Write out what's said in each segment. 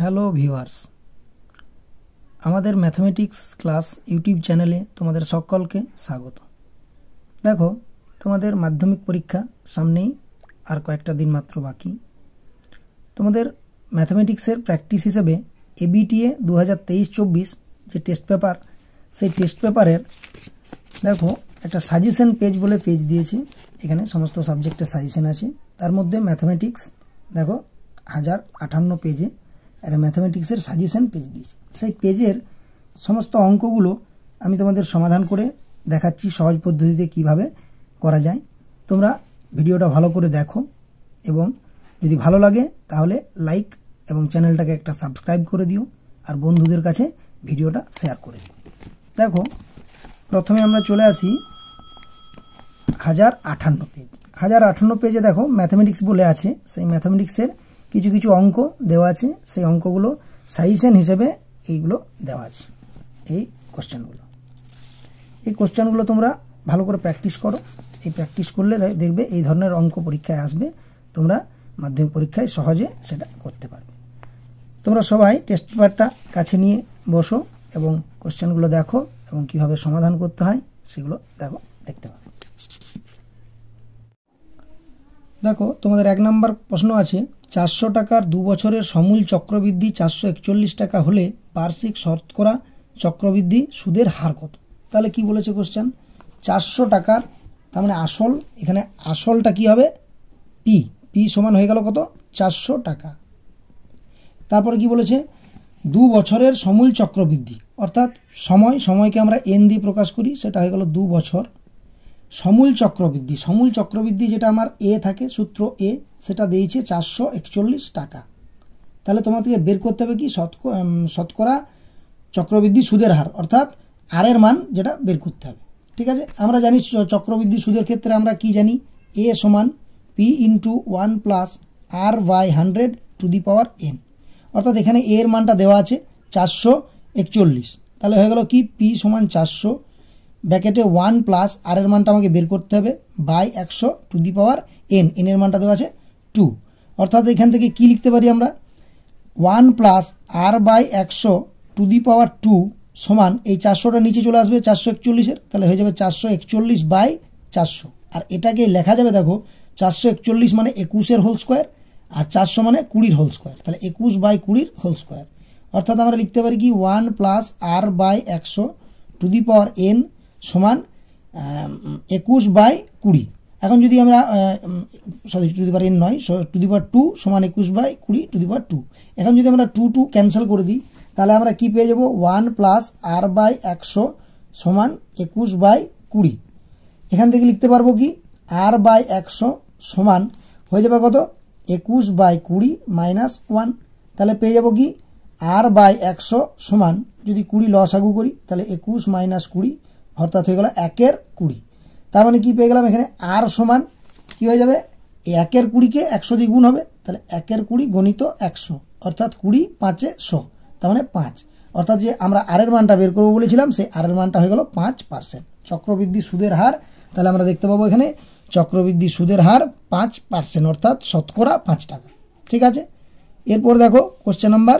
Hello viewers, আমাদের mathematics class YouTube চ্যানেলে তোমাদের সকলকে স্বাগত। দেখো, তোমাদের মাধ্যমিক পরীক্ষা সামনেই আর কয়েকটা দিন মাত্র বাকি। তোমাদের ম্যাথমেটিক্সের প্র্যাকটিস হিসেবে এবিটিএ 2023-24 যে টেস্ট পেপার, সেই টেস্ট পেপারের দেখো একটা সাজেশন পেজ বলে পেজ দিয়েছে। এখানে সমস্ত সাবজেক্টের সাজেশন আছে। তার মধ্যে ম্যাথমেটিক্স দেখো 1058 পেজে একটা ম্যাথমেটিক্সের সাজেশন পেজ দিয়েছে। সেই পেজের সমস্ত অঙ্কগুলো আমি তোমাদের সমাধান করে দেখাচ্ছি সহজ পদ্ধতিতে কিভাবে করা যায়। তোমরা ভিডিওটা ভালো করে দেখো এবং যদি ভালো লাগে তাহলে লাইক এবং চ্যানেলটাকে একটা সাবস্ক্রাইব করে দিও আর বন্ধুদের কাছে ভিডিওটা শেয়ার করে দিও। দেখো, প্রথমে আমরা চলে আসি 1058 পেজ। 1058 পেজে দেখো ম্যাথমেটিক্স বলে আছে। সেই ম্যাথমেটিক্সের কিছু কিছু অঙ্ক দেওয়া আছে। সেই অঙ্কগুলো সাজেশন হিসেবে এইগুলো দেওয়া আছে, এই কোশ্চেনগুলো তোমরা ভালো করে প্র্যাকটিস করো। এই প্র্যাকটিস করলে দেখবে এই ধরনের অঙ্ক পরীক্ষায় আসবে, তোমরা মাধ্যমিক পরীক্ষায় সহজে সেটা করতে পারবে। তোমরা সবাই টেস্ট পেপারটা কাছে নিয়ে বসো এবং কোশ্চেনগুলো দেখো এবং কিভাবে সমাধান করতে হয় সেগুলো দেখতে পাবে। দেখো, তোমাদের 1 নম্বর প্রশ্ন আছে, 400 টাকার 2 বছরের সমূল চক্রবৃদ্ধি 441 টাকা হলে বার্ষিক শতকরা চক্রবৃদ্ধি সুদের হার কত? তাহলে কি বলেছে কোশ্চেন, 400 টাকার, তার মানে আসল, এখানে আসলটা কি হবে, পি সমান হয়ে গেল কত, 400 টাকা। তারপরে কি বলেছে, 2 বছরের সমূল চক্রবৃদ্ধি, অর্থাৎ সময়কে আমরা এন দিয়ে প্রকাশ করি, সেটা হয়ে গেল 2 বছর। সমূল চক্রবৃদ্ধি যেটা আমার এ থাকে, সূত্র এ, সেটা দিয়েছে 441 টাকা। তাহলে তোমাকে বের করতে হবে কি, শতকরা চক্রবৃদ্ধি সুদের হার, অর্থাৎ আর এর মান যেটা বের করতে হবে। ঠিক আছে, আমরা জানি চক্রবৃদ্ধি সুদের ক্ষেত্রে আমরা কি জানি, এ সমান P into 1 plus R by 100 to the power n, অর্থাৎ এখানে এ এর মানটা দেওয়া আছে 441। তাহলে হয়ে গেল কি, পি সমান 400 ব্র্যাকেটে 1 প্লাস আর এর মানটা আমাকে বের করতে হবে by 100 to the power n, n এর মানটা দেওয়া আছে 2। অর্থাৎ এখান থেকে কি লিখতে পারি আমরা, 1 plus R by 100 to the power 2 সমান এই 400টা নিচে চলে আসবে 441-এর, তাহলে হয়ে যাবে 441 বাই 400। আর এটাকে লেখা যাবে, দেখো 441 মানে 21-এর হোল স্কোয়ার আর 400 মানে 20-এর হোল স্কোয়ার, তাহলে 21 বাই 20-এর হোল স্কোয়ার। অর্থাৎ আমরা লিখতে পারি কি, 1 plus R by 100 to the power n সমান 21 বাই 20। এখন যদি আমরা টু দি পাওয়ার এন নয়, টু দি পাওয়ার 2 সমান 21 বাই 20 টু দি পাওয়ার 2। এখন যদি আমরা 2 ক্যান্সেল করে দিই, তাহলে আমরা কি পেয়ে যাব, 1 প্লাস আর বাই 100 সমান 21 বাই 20। এখান থেকে লিখতে পারবো কি, আর বাই 100 সমান হয়ে যাবে কত, 21 বাই 20 মাইনাস 1। তাহলে পেয়ে যাব কি, আর বাই 100 সমান, যদি 20 লসাগু করি তাহলে 21 মাইনাস 20, অর্থাৎ হয়ে গেল 1-এর 20। তার মানে কি পেয়ে গেলাম, এখানে আর সমান কি হয়ে যাবে, 1-এর 20-কে 100 দিয়ে গুণ হবে, তাহলে 1-এর 20 গণিত 100, অর্থাৎ 20 5-এ 100, তার মানে 5। অর্থাৎ যে আমরা আর এর মানটা বের করবো বলেছিলাম, সেই আর এর মানটা হয়ে গেল 5%। চক্রবৃদ্ধি সুদের হার, তাহলে আমরা দেখতে পাবো এখানে চক্রবৃদ্ধি সুদের হার 5%, অর্থাৎ শতকরা 5 টাকা। ঠিক আছে, এরপর দেখো কোশ্চেন নাম্বার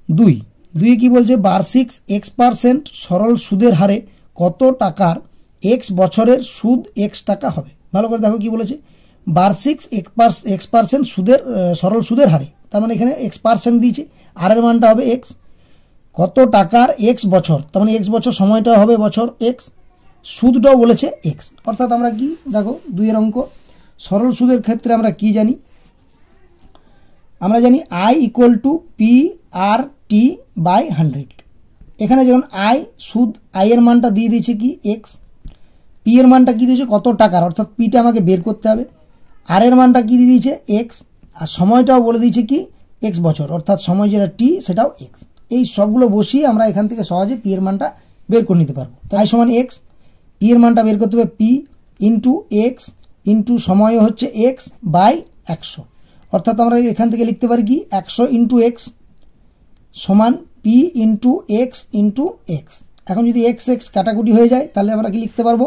2 কি বলছে, বার্ষিক x% সরল সুদের হারে কত টাকার x বছরের সুদ x টাকা হবে? ভালো করে দেখো কি বলেছে, বার্ষিক x% সুদের সরল সুদের হারে, তার মানে এখানে x% দিয়েছে, আর এর মানটা হবে x, কত টাকার x বছর, তার মানে x বছর, সময়টা হবে বছর x, সুদটাও বলেছে x। অর্থাৎ আমরা কি দেখো 2-এর অঙ্ক, সরল সুদের ক্ষেত্রে আমরা কি জানি, আমরা জানি I equal to P R T by 100। এখানে যেমন আই সুদ, আই এর মানটা দিয়ে দিয়েছে কি x, পি এর মানটা কি দিয়েছে কত টাকার, অর্থাৎ পিটা আমাকে বের করতে হবে, আর এর মানটা কি দিয়ে দিয়েছে x, আর সময়টাও বলে দিয়েছে কি x বছর, অর্থাৎ সময় যেটা টি সেটাও x। এই সবগুলো বসিয়ে আমরা এখান থেকে সহজে পি এর মানটা বের করে নিতে পারবো। তাই সমান x, পি এর মানটা বের করতে হবে পি ইন্টু এক্স ইন্টু সময় হচ্ছে x বাই 100, অর্থাৎ আমরা এখান থেকে লিখতে পারি কি 100 ইন্টু এক্স সমান P into x into x. এখন যদি এক্স এক্স কাটাকুটি হয়ে যায়, তাহলে আমরা কি লিখতে পারবো,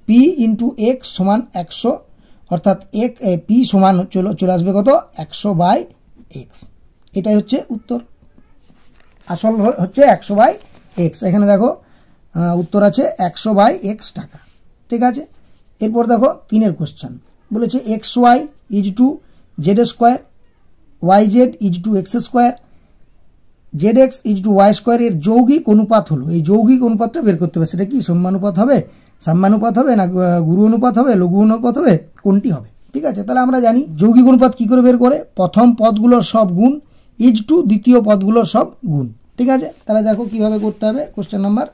পি ইন্টু এক্স সমান 100, অর্থাৎ পি সমান চলে আসবে কত, 100 বাই এক্স। এটাই হচ্ছে উত্তর। আসল হচ্ছে 100/x। এখানে দেখো উত্তর আছে 100/x টাকা। ঠিক আছে, এরপর দেখো 3 কোশ্চেন বলেছে xy is to Z square, yz is to X square, zx is to Y square এর যৌগিক অনুপাত হলো। এই যৌগিক অনুপাতটা বের করতে হবে। সেটা কি সমানুপাত হবে, সাম্যানুপাত হবে, না গুরু অনুপাত হবে, লঘু অনুপাত হবে, কোনটি হবে? ঠিক আছে, তাহলে আমরা জানি যৌগিক অনুপাত কি করে বের করে, প্রথম পদগুলোর সব গুণ ইজ টু দ্বিতীয় পদগুলোর সব গুণ। ঠিক আছে, তাহলে দেখো কিভাবে করতে হবে। কোশ্চেন নাম্বার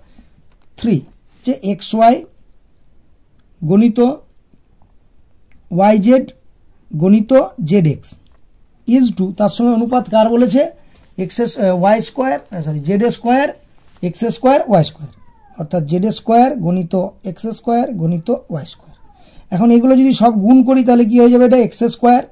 3 যে xy গণিত yz গণিত zx ইজ টু, তার সঙ্গে অনুপাত কার বলেছে, Y square Z square X square Y square, অর্থাৎ জেড স্কোয়ার গণিত এক্স স্কোয়ার গণিত ওয়াই স্কোয়ার। এখন এগুলো যদি সব গুণ করি তাহলে কি হয়ে যাবে, এটা এক্স স্কোয়ার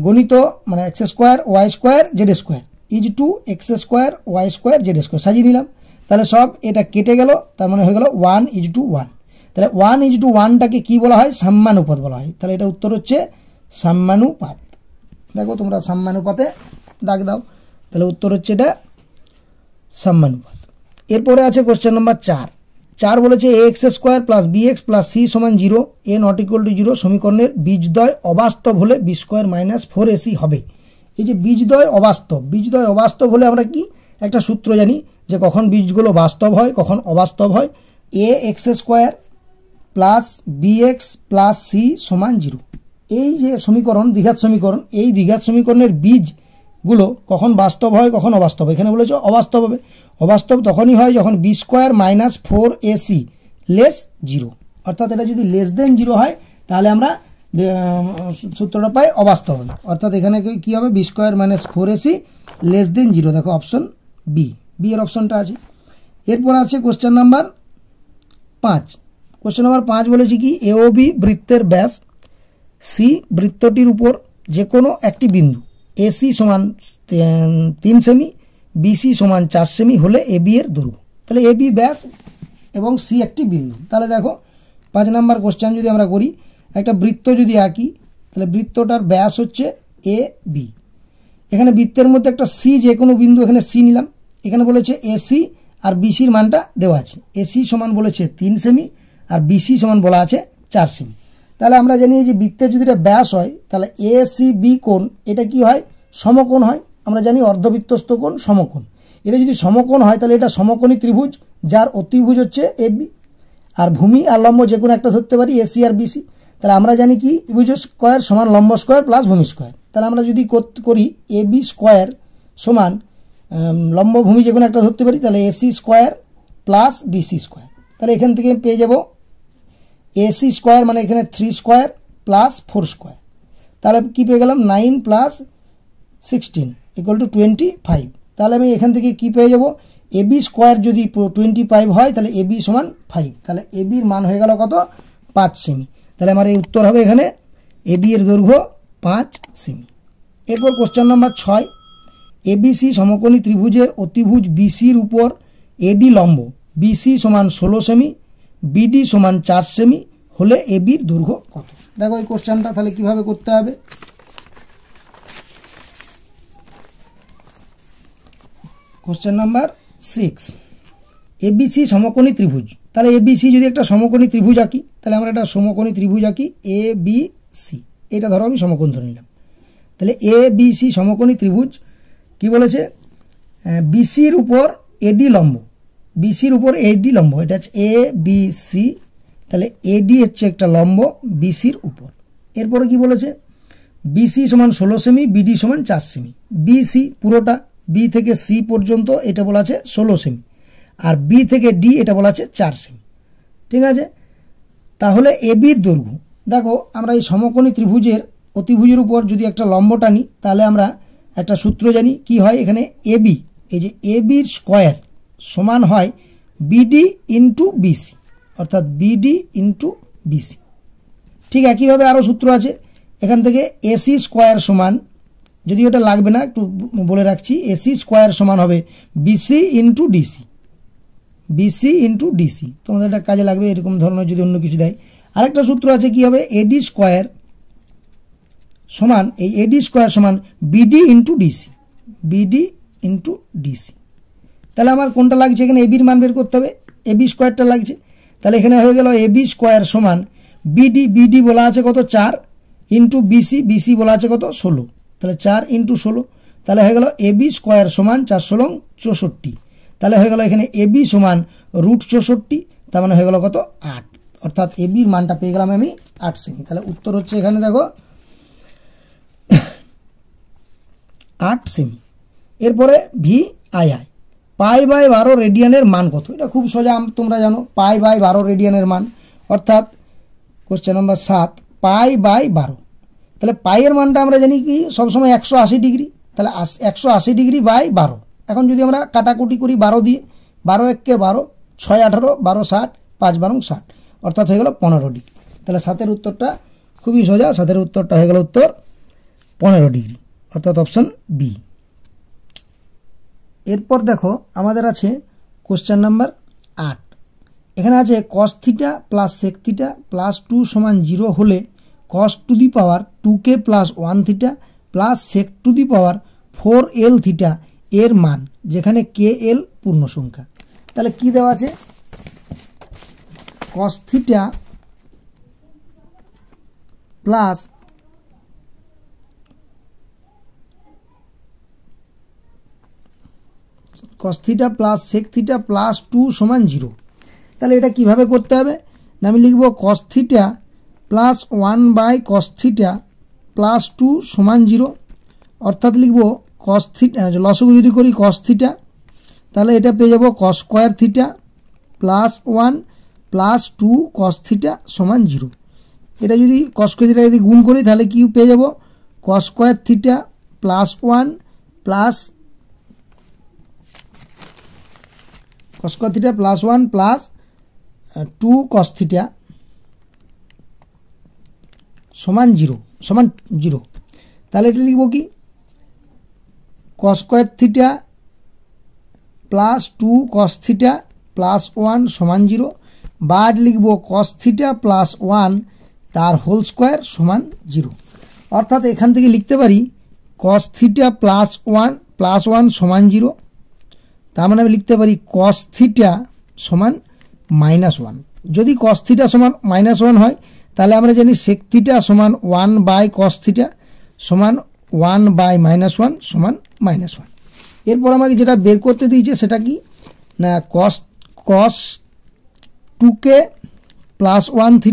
গণিত মানে X square Y square Z square is to X square Y square Z square সাজিয়ে নিলাম। তাহলে সব এটা কেটে গেল, তার মানে হয়ে গেল 1:1। তাহলে 1:1টাকে কি বলা হয়, সাম্যানুপাত বলা হয়। তাহলে এটা উত্তর হচ্ছে সাম্যানুপাত। দেখো তোমরা সাম্যানুপাতে দাগ দাও, তাহলে উত্তর হচ্ছে এটা সাম্যানুপাত। এরপরে আছে কোশ্চেন নাম্বার 4 বলেছে ax square plus bx plus c সমান 0, a নট ইকুয়াল টু 0 সমীকরণের বীজদ্বয় অবাস্তব হলে b স্কোয়ার মাইনাস 4ac হবে। এই যে বীজদ্বয় অবাস্তব হলে আমরা কি একটা সূত্র জানি যে কখন বীজগুলো বাস্তব হয় কখন অবাস্তব হয়। ax square plus bx plus c সমান 0, এই যে সমীকরণ দ্বিঘাত সমীকরণ, এই দ্বিঘাত সমীকরণের বীজগুলো কখন বাস্তব হয় কখন অবাস্তব। এখানে বলেছে অবাস্তব হবে। অবাস্তব তখনই হয় যখন B square minus 4ac less 0, অর্থাৎ এটা যদি লেস দেন 0 হয় তাহলে আমরা সূত্রটা পাই অবাস্তব হবে। অর্থাৎ এখানে কি হবে, B square minus 4ac less than 0। দেখো অপশন বি এর অপশনটা আছে। এরপর আছে কোশ্চেন নাম্বার 5। কোশ্চেন নাম্বার 5 বলেছে কি এওবি বৃত্তের ব্যাস সি বৃত্তটির উপর যে কোনো একটি বিন্দু এসি সমান 3 সেমি, বিসি সমান 4 সেমি হলে এবি এর দৈর্ঘ্য। তাহলে এবি ব্যাস এবং সি একটি বিন্দু। তাহলে দেখো 5 নম্বর কোশ্চেন যদি আমরা করি, একটা বৃত্ত যদি আঁকি তাহলে বৃত্তটার ব্যাস হচ্ছে এ বি। এখানে বৃত্তের মধ্যে একটা সি যে কোনো বিন্দু, এখানে সি নিলাম। এখানে বলেছে এসি আর বিসির মানটা দেওয়া আছে। এসি সমান বলেছে 3 সেমি আর বিসি সমান বলা আছে 4 সেমি। তাহলে আমরা জানি যে বৃত্তের যদি এটা ব্যাস হয় তাহলে এ সি বি কোণ এটা কি হয়, সমকোণ হয়। আমরা জানি অর্ধবৃত্তস্থ কোণ সমকোণ। এটা যদি সমকোণ হয় তাহলে এটা সমকোণী ত্রিভুজ যার অতিভুজ হচ্ছে এবি, আর ভূমি আর লম্ব যে কোনো একটা ধরতে পারি এসি আর বিসি। তাহলে আমরা জানি কি ত্রিভুজ স্কোয়ার সমান লম্ব স্কোয়ার প্লাস ভূমি স্কোয়ার। তাহলে আমরা যদি করি এবি স্কোয়ার সমান লম্ব ভূমি যে কোনো একটা ধরতে পারি, তাহলে AC square plus BC square. তাহলে এখান থেকে পেয়ে যাব এসি স্কোয়ার মানে এখানে 3 স্কোয়ার প্লাস 4 স্কোয়ার। তাহলে কি পেয়ে গেলাম 9 প্লাস 16 ইকুয়াল টু 25। তাহলে আমি এখান থেকে কি পেয়ে যাব, এবি স্কোয়ার যদি 25 হয় তাহলে এবি সমান 5। তাহলে এবির মান হয়ে গেল কত, 5 সেমি। তাহলে আমার এই উত্তর হবে এখানে এবি এর দৈর্ঘ্য 5 সেমি। এরপর কোশ্চেন নাম্বার 6, এবিসি সমকোণী ত্রিভুজের অতিভুজ বিসির উপর এডি লম্ব বিসি সমান 16 সেমি, বিডি সমান 4 সেমি হলে এবির দৈর্ঘ্য কত। দেখো এই কোশ্চেনটা তাহলে কিভাবে করতে হবে। কোশ্চেন নাম্বার 6, এবিসি সমকোণী ত্রিভুজ। তাহলে এবিসি যদি একটা সমকোণী ত্রিভুজ আঁকি তাহলে আমরা একটা সমকোণী ত্রিভুজ আঁকি এ বি সি। এটা ধরো আমি সমকোণ ধরে নিলাম। তাহলে এ বি সি সমকোণী ত্রিভুজ কি বলেছে, বিসির উপর এডি লম্ব, বিসির উপর এডি লম্ব, এটা হচ্ছে এ বি সি। তাহলে এডি হচ্ছে একটা লম্ব বিসির উপর। এরপরে কি বলেছে, বিসি সমান 16 সেমি, বিডি সমান 4 সেমি। বিসি পুরোটা বি থেকে সি পর্যন্ত এটা বলা আছে 16 সেমি, আর বি থেকে ডি এটা বলা আছে 4 সেমি। ঠিক আছে, তাহলে এবির দৈর্ঘ্য দেখো আমরা এই সমকোণী ত্রিভুজের অতিভুজের উপর যদি একটা লম্ব টানি তাহলে আমরা একটা সূত্র জানি কি হয়, এখানে এবি, এই যে এবির স্কোয়ার সমান হয় বিডি ইন্টু বিসি, অর্থাৎ বিডি ইন্টু বিসি। ঠিক একইভাবে আরও সূত্র আছে, এখান থেকে এসি স্কোয়ার সমান, যদি ওটা লাগবে না একটু বলে রাখছি, এসি স্কোয়ার সমান হবে BC into DC, BC into DC. তোমাদের এটা কাজে লাগবে এরকম ধরনের যদি অন্য কিছু দেয়। আরেকটা সূত্র আছে কি হবে, এডি স্কোয়ার সমান এই এডি স্কোয়ার সমান BD into DC, BD into DC. তাহলে আমার কোনটা লাগছে এখানে, এবির মান বের করতে হবে, এবি স্কোয়ারটা লাগছে। তাহলে এখানে হয়ে গেল এবি স্কোয়ার সমান বিডি, বিডি বলা আছে কত 4 ইন্টু বিসি, বিসি বলা আছে কত 16, তাহলে 4 ইন্টু 16, তাহলে হয়ে গেল এবি স্কোয়ার সমান 4 × 64। তাহলে হয়ে গেল এখানে এবি সমান √64, তার মানে হয়ে গেল কত 8, অর্থাৎ এবির মানটা পেয়ে গেলাম আমি 8 সেমি। তাহলে উত্তর হচ্ছে এখানে দেখো 8 সেমি। এরপরে ভি আই আই, π/12 রেডিয়ানের মান কত? এটা খুব সোজা, তোমরা জানো π/12 রেডিয়ানের মান, অর্থাৎ কোশ্চেন নাম্বার 7 π/12। তাহলে পাইয়ের মানটা আমরা জানি কি সবসময় 180 ডিগ্রি, তাহলে 180 ডিগ্রি বাই 12। এখন যদি আমরা কাটাকুটি করি 12 দিয়ে, 12 × 1 = 12, 6 × 18, 12 × 60, 5 × 12 = 60, অর্থাৎ হয়ে গেল 15 ডিগ্রি। তাহলে 7-এর উত্তরটা খুবই সোজা, 7-এর উত্তরটা হয়ে গেল উত্তর 15 ডিগ্রি, অর্থাৎ অপশন বি। এরপর দেখো আমাদের আছে কোশ্চেন নাম্বার 8। এখানে আছে cos θ প্লাস sec θ প্লাস 2 সমান 0 হলে cos to the power 2k plus 1 θ plus sec to the power 4l θ এর মান, যেখানে kl পূর্ণ সংখ্যা। তাহলে কি দেওয়া আছে, cos θ plus cos θ plus sec θ plus 2 সমান 0। তাহলে এটা কিভাবে করতে হবে না, আমি লিখব cos θ প্লাস 1/cos θ প্লাস 2 সমান 0, অর্থাৎ লিখব cos θ, লসগু যদি করি cos θ, তাহলে এটা পেয়ে যাব cos square θ plus 1 plus 2 cos θ সমান 0। এটা যদি cos স্কয়ার θ যদি গুণ করি তাহলে কি পেয়ে যাব, cos square θ plus 1 plus cos square θ plus 1 plus 2 cos θ সমান 0। তাহলে এটা লিখব কি cos square θ plus 2 cos θ plus 1 সমান 0, বা লিখব cos θ প্লাস 1 তার হোল স্কয়ার সমান 0। অর্থাৎ এখান থেকে লিখতে পারি cos θ প্লাস 1 সমান 0, তার মানে আমি লিখতে পারি cos θ সমান -1। যদি cos θ সমান -1 হয় তাহলে আমরা জানি sec θ সমান 1/cos θ সমান 1/-1 সমান -1। এরপর আমাকে যেটা বের করতে দিয়েছে সেটা কি না, cos 2k plus 1 θ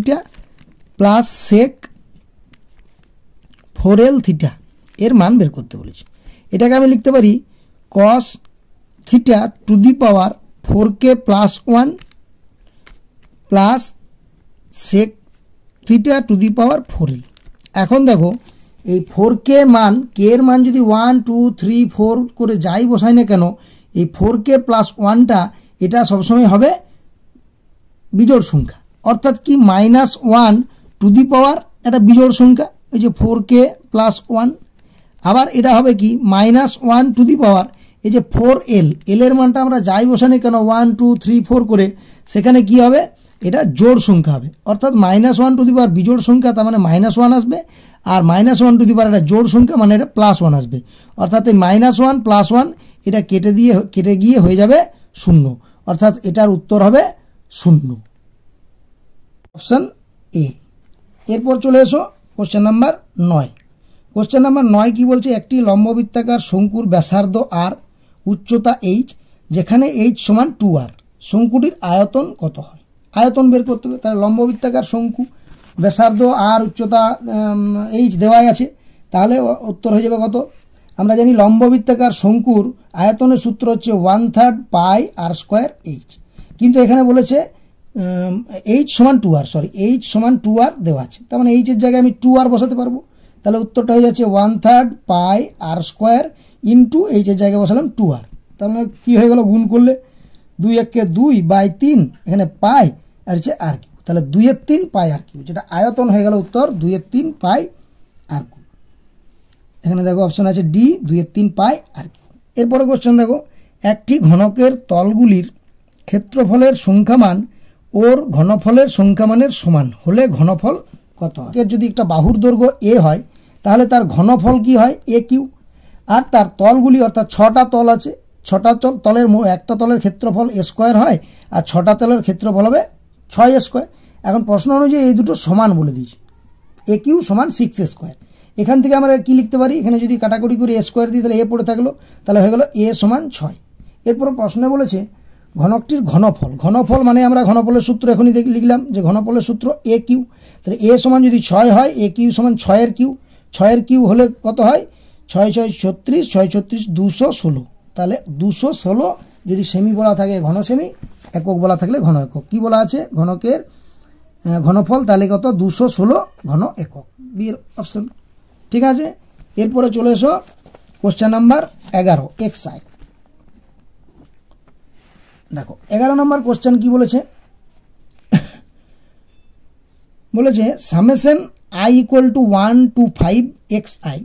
plus sec 4l θ এর মান বের করতে বলেছে। এটাকে আমি লিখতে পারি cos θ to the power 4k plus 1 plus sec θ to the power 4l। এখন দেখো এই 4k মান, k এর মান যদি 1 2 3 4 করে যাই বসাই না কেন, এই 4k প্লাস 1টা এটা সবসময় হবে বিজোড় সংখ্যা, অর্থাৎ কি -1 টু দি পাওয়ার একটা বিজোড় সংখ্যা, এই যে 4k প্লাস 1। আবার এটা হবে কি -1 টু দি পাওয়ার এই যে 4l, l এর মানটা আমরা যাই বসাই কেন 1 2 3 4 করে, সেখানে কি হবে এটা জোড় সংখ্যা হবে, অর্থাৎ -1 টু দি পাওয়ার বিজোড় সংখ্যা, তার মানে -1 আসবে, আর -1 টু দি পাওয়ার এটা জোড় সংখ্যা মানে এটা +1 আসবে, অর্থাৎ এই -1 + 1 এটা কেটে গিয়ে হয়ে যাবে 0, অর্থাৎ এটার উত্তর হবে 0, অপশন এ। এরপর চলে এসো কোশ্চেন নাম্বার 9। কোশ্চেন নাম্বার 9 কি বলছে, একটি লম্ববৃত্তাকার শঙ্কুর ব্যাসার্ধ r, উচ্চতা h, যেখানে h সমান 2r, শঙ্কুটির আয়তন কত হয়? আয়তন বের করতে হবে। তাহলে লম্ববৃত্তাকার শঙ্কু, ব্যাসার্ধ r, উচ্চতা h দেওয়াই আছে, তাহলে উত্তর হয়ে যাবে কত? আমরা জানি লম্ববৃত্তাকার শঙ্কুর আয়তনের সূত্র হচ্ছে 1/3 πr²h, কিন্তু এখানে বলেছে h সমান 2r, h সমান 2r দেওয়া আছে, তার মানে h এর জায়গায় আমি 2r বসাতে পারবো। তাহলে উত্তরটা হয়ে যাচ্ছে 1/3 πr² ইন্টু h এর জায়গায় বসালাম 2r, তার মানে কি হয়ে গেল, গুণ করলে 2 × 1 = 2/3, এখানে পাই আর হচ্ছে r3, তাহলে 2/3 πr3, যেটা আয়তন হয়ে গেল উত্তর 2/3 πr3। এখানে দেখো অপশন আছে ডি 2/3 πr3। এরপরে কোশ্চেন দেখো, একটি ঘনকের তলগুলির ক্ষেত্রফলের সংখ্যামান ওর ঘনফলের সংখ্যামানের সমান হলে ঘনফল কত হয়? যদি একটা বাহুর দৈর্ঘ্য a হয় তাহলে তার ঘনফল কি হয় এ কিউ, আর তার তলগুলি অর্থাৎ 6টা তল আছে, 6টা তলের একটা তলের ক্ষেত্রফল এ স্কোয়ার হয়, আর 6টা তলের ক্ষেত্রফল হবে 6 স্কোয়ার। এখন প্রশ্ন অনুযায়ী এই দুটো সমান বলে দিয়েছি, এ কিউ সমান 6 স্কোয়ার। এখান থেকে আমরা কি লিখতে পারি, এখানে যদি কাটাকুটি করে এ স্কোয়ার দিই তাহলে এ পড়ে থাকলো, তাহলে হয়ে গেল এ সমান 6। এরপর প্রশ্নে বলেছে ঘনকটির ঘনফল। ঘনফল মানে আমরা ঘনফলের সূত্র এখনই লিখলাম যে ঘনফলের সূত্র এ কিউ। তাহলে এ সমান যদি 6 হয়, এ কিউ সমান 6 এর কিউ। 6 এর কিউ হলে কত হয়, 6 6 36, 6 36 216। তাহলে 216 যদি সেমি বলা থাকে ঘন সেমি, একক বলা থাকলে ঘন একক। কি বলা আছে ঘনকের ঘনফল, তাহলে কত 216 ঘন একক, বি এর অপশন। ঠিক আছে, এরপরে চলে এসো কোশ্চেন নাম্বার 11 এক্সআই। দেখো 11 নম্বর কোশ্চেন কি বলেছে, বলেছে summation I equal to 1 to 5 xi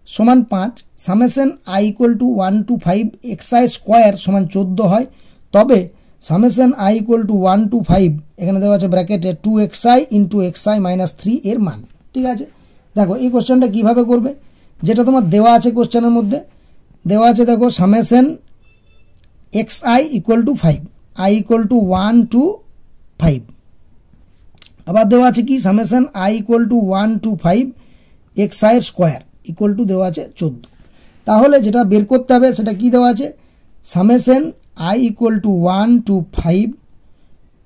সমান 5, summation I equal to 1 to 5 xi square সমান 14 হয়, তবে summation I equal to 1 to 5 এখানে দেওয়া আছে ব্র্যাকেটে 2xi ইন্টু xi মাইনাস 3 এর মান। ঠিক আছে, দেখো এই কোশ্চেনটা কিভাবে করবে, যেটা তোমার দেওয়া আছে কোশ্চেনের মধ্যে দেওয়া আছে, দেখো summation xi equal to 5, i equal two 1 to 5, আবার দেওয়া আছে কি summation i equal two 1 to 5 xi square equal to দেওয়া আছে 14। তাহলে যেটা বের করতে হবে সেটা কি দেওয়া আছে, summation i equal two 1 to 5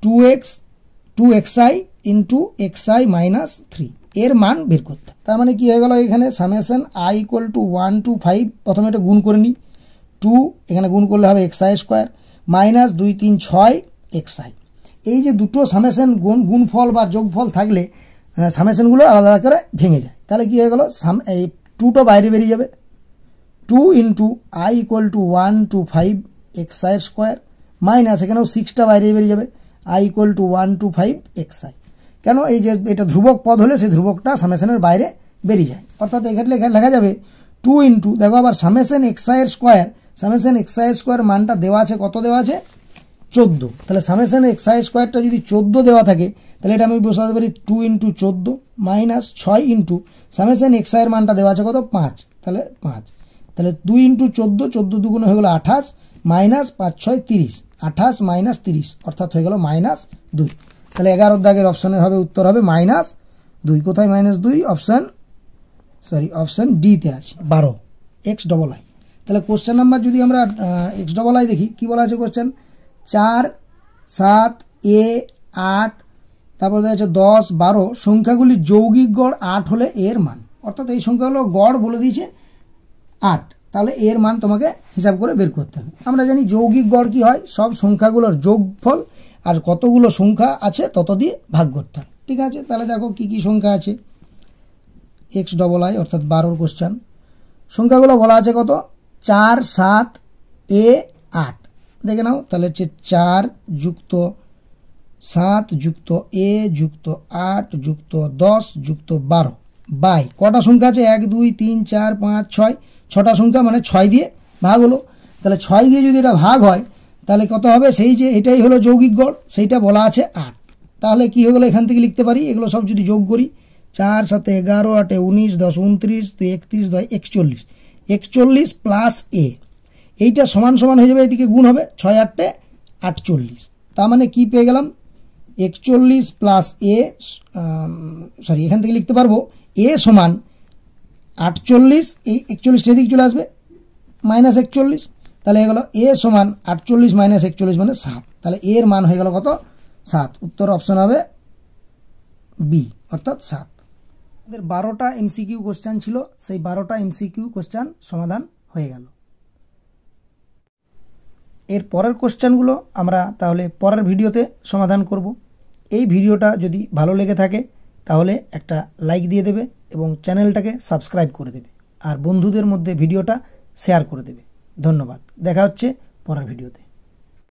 2xi into xi minus 3 এর মান বের করতে। তার মানে কি হয়ে গেল, এখানে summation i equal two 1 to 5, প্রথমে এটা গুণ করে নিই, 2 এখানে গুণ করলে হবে xi স্কোয়ার মাইনাস 2 3 6 xi। এই যে দুটো সামেশন গুণফল বা যোগফল থাকলে সামেশনগুলো আলাদা করে ভেঙে যায়, তাহলে কি হয়ে গেল, এই 2টা বাইরে বেরিয়ে যাবে, 2 into i equal two 1 to 5 xi square minus এখানেও 6টা বাইরে বেরিয়ে যাবে, i equal two 1 to 5 xi। কেন, এই যে এটা ধ্রুবক পদ হলে সেই ধ্রুবকটা সামেশনের বাইরে বেরিয়ে যায়, অর্থাৎ এখানে লেখা যাবে 2 ইন্টু, দেখো আবার summation xi square, summation xi square মানটা দেওয়া আছে, কত দেওয়া আছে 14। তাহলে সামেশন xi স্কোয়ারটা যদি 14 দেওয়া থাকে তাহলে এটা আমি বসাতে পারি 2 into 14 minus 6 into summation xi এর মানটা দেওয়া আছে কত 5, তাহলে 5, তাহলে 2 ইন্টু 14, 14 দুগুণে হয়ে গেল 28 মাইনাস 5 6 30, 28 মাইনাস 30 অর্থাৎ হয়ে গেল মাইনাস 2। তাহলে 11 দাগের অপশনের হবে উত্তর হবে মাইনাস 2। কোথায় মাইনাস 2, অপশন ডি তে আছে 12 xi। তাহলে কোশ্চেন নাম্বার যদি আমরা xi দেখি, কি বলা আছে কোশ্চেন, 4 7 a 8, তারপর দেখা যাচ্ছে 10 12 সংখ্যাগুলি যৌগিক গড় 8 হলে এর মান, অর্থাৎ এই সংখ্যাগুলো গড় বলে দিয়েছে 8, তাহলে এর মান তোমাকে হিসাব করে বের করতে হবে। আমরা জানি যৌগিক গড় কি হয়, সব সংখ্যাগুলোর যোগফল আর কতগুলো সংখ্যা আছে তত দিয়ে ভাগ করতে হয়। ঠিক আছে, তাহলে দেখো কি কি সংখ্যা আছে xi অর্থাৎ 12 কোশ্চেন। সংখ্যাগুলো বলা আছে কত, 4 7 a 8, দেখে নাও, তাহলে হচ্ছে 4 যুক্ত 7 যুক্ত a যুক্ত 8 যুক্ত 10 যুক্ত 12 বাই কটা সংখ্যা আছে 1 2 3 4 5 6, 6টা সংখ্যা মানে 6 দিয়ে ভাগ হলো। তাহলে 6 দিয়ে যদি এটা ভাগ হয় তাহলে কত হবে, সেই যে এটাই হলো যৌগিক গড়, সেইটা বলা আছে 8। তাহলে কি হয়ে গেল, এখান থেকে লিখতে পারি এগুলো সব যদি যোগ করি, 4 7 11 8 19 10 29 31 41 41 প্লাস a, এইটা সমান সমান হয়ে যাবে, এদিকে গুণ হবে 6 8 48। তার মানে কি পেয়ে গেলাম, 41 প্লাস a, এখান থেকে লিখতে পারবো a সমান 48, এই 41 এদিকে চলে আসবে মাইনাস 41, তাহলে হয়ে গেল a সমান 48 মাইনাস 41 মানে 7, তাহলে a এর মান হয়ে গেল কত 7। উত্তর অপশন হবে বি অর্থাৎ 7। আমাদের 12টা এমসিকিউ কোশ্চেন ছিল, সেই 12টা এমসিকিউ কোশ্চেন সমাধান হয়ে গেল। এর পরের কোশ্চেনগুলো আমরা তাহলে পরের ভিডিওতে সমাধান করব। এই ভিডিওটা যদি ভালো লেগে থাকে তাহলে একটা লাইক দিয়ে দেবে এবং চ্যানেলটাকে সাবস্ক্রাইব করে দেবে, আর বন্ধুদের মধ্যে ভিডিওটা শেয়ার করে দেবে। ধন্যবাদ, দেখা হচ্ছে পরের ভিডিওতে।